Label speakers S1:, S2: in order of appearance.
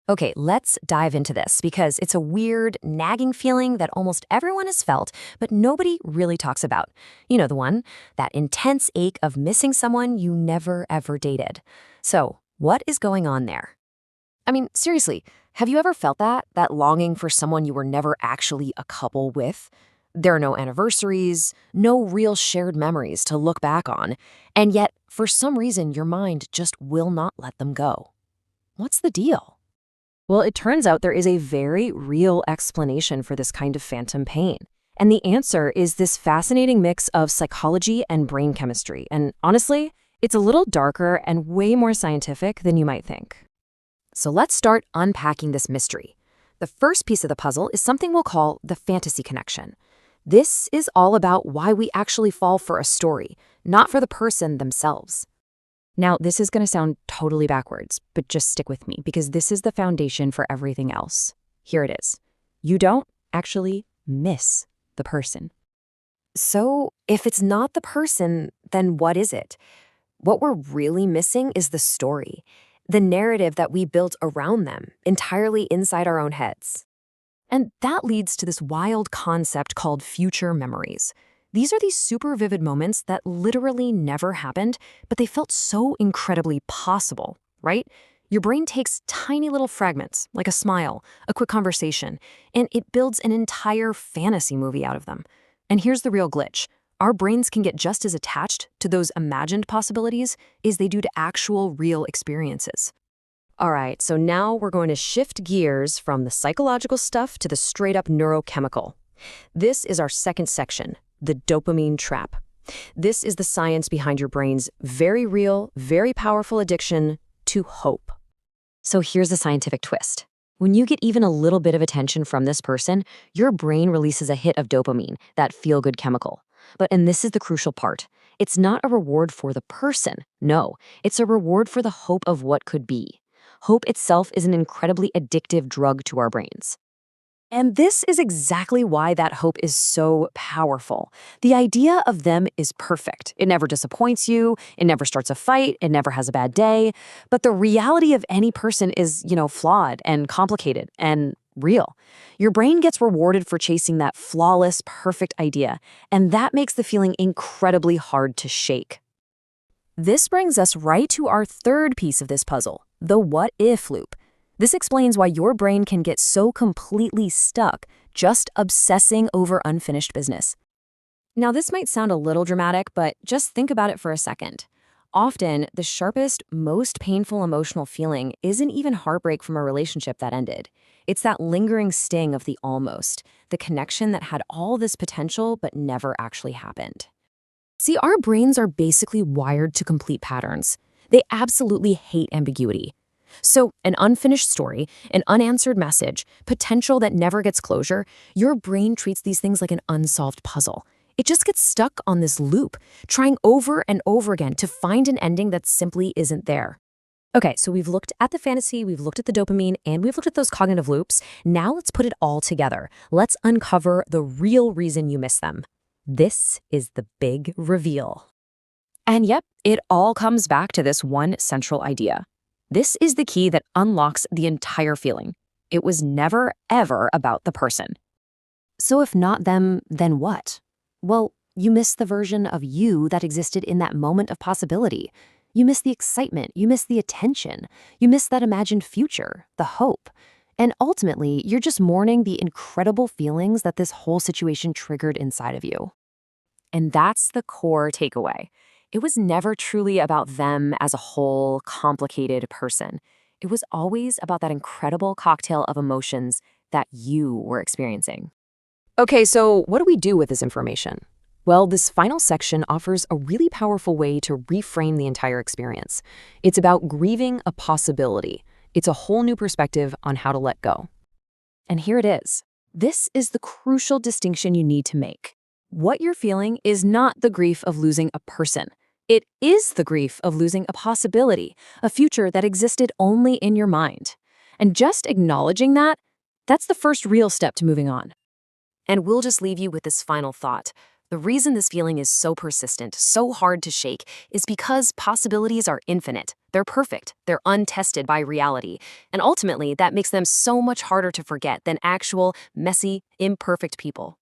S1: Okay, let's dive into this because it's a weird, nagging feeling that almost everyone has felt, but nobody really talks about. You know the one, that intense ache of missing someone you never ever dated. So, what is going on there? I mean, seriously, have you ever felt that longing for someone you were never actually a couple with? There are no anniversaries, no real shared memories to look back on, and yet, for some reason, your mind just will not let them go. What's the deal? Well, it turns out there is a very real explanation for this kind of phantom pain. And the answer is this fascinating mix of psychology and brain chemistry. And honestly, it's a little darker and way more scientific than you might think. So let's start unpacking this mystery. The first piece of the puzzle is something we'll call the fantasy connection. This is all about why we actually fall for a story, not for the person themselves. Now, this is going to sound totally backwards, but just stick with me because this is the foundation for everything else. Here it is. You don't actually miss the person. So, if it's not the person, then what is it? What we're really missing is the story, the narrative that we built around them, entirely inside our own heads. And that leads to this wild concept called future memories. These are these super vivid moments that literally never happened, but they felt so incredibly possible, right? Your brain takes tiny little fragments, like a smile, a quick conversation, and it builds an entire fantasy movie out of them. And here's the real glitch. Our brains can get just as attached to those imagined possibilities as they do to actual real experiences. All right, so now we're going to shift gears from the psychological stuff to the straight-up neurochemical. This is our second section, the dopamine trap. This is the science behind your brain's very real, very powerful addiction to hope. So here's the scientific twist. When you get even a little bit of attention from this person, your brain releases a hit of dopamine, that feel-good chemical. And this is the crucial part. It's not a reward for the person. No, it's a reward for the hope of what could be. Hope itself is an incredibly addictive drug to our brains. And this is exactly why that hope is so powerful. The idea of them is perfect. It never disappoints you, it never starts a fight, it never has a bad day. But the reality of any person is, flawed and complicated and real. Your brain gets rewarded for chasing that flawless, perfect idea, and that makes the feeling incredibly hard to shake. This brings us right to our third piece of this puzzle, the what-if loop. This explains why your brain can get so completely stuck just obsessing over unfinished business. Now, this might sound a little dramatic, but just think about it for a second. Often, the sharpest, most painful emotional feeling isn't even heartbreak from a relationship that ended. It's that lingering sting of the almost, the connection that had all this potential but never actually happened. See, our brains are basically wired to complete patterns. They absolutely hate ambiguity. So, an unfinished story, an unanswered message, potential that never gets closure, your brain treats these things like an unsolved puzzle. It just gets stuck on this loop, trying over and over again to find an ending that simply isn't there. Okay, so we've looked at the fantasy, we've looked at the dopamine, and we've looked at those cognitive loops. Now let's put it all together. Let's uncover the real reason you miss them. This is the big reveal. And yep, it all comes back to this one central idea. This is the key that unlocks the entire feeling. It was never, ever about the person. So if not them, then what? Well, you miss the version of you that existed in that moment of possibility. You miss the excitement, you miss the attention, you miss that imagined future, the hope. And ultimately, you're just mourning the incredible feelings that this whole situation triggered inside of you. And that's the core takeaway. It was never truly about them as a whole, complicated person. It was always about that incredible cocktail of emotions that you were experiencing. Okay, so what do we do with this information? Well, this final section offers a really powerful way to reframe the entire experience. It's about grieving a possibility. It's a whole new perspective on how to let go. And here it is. This is the crucial distinction you need to make. What you're feeling is not the grief of losing a person. It is the grief of losing a possibility, a future that existed only in your mind. And just acknowledging that, that's the first real step to moving on. And we'll just leave you with this final thought. The reason this feeling is so persistent, so hard to shake, is because possibilities are infinite. They're perfect, they're untested by reality, and ultimately that makes them so much harder to forget than actual, messy, imperfect people.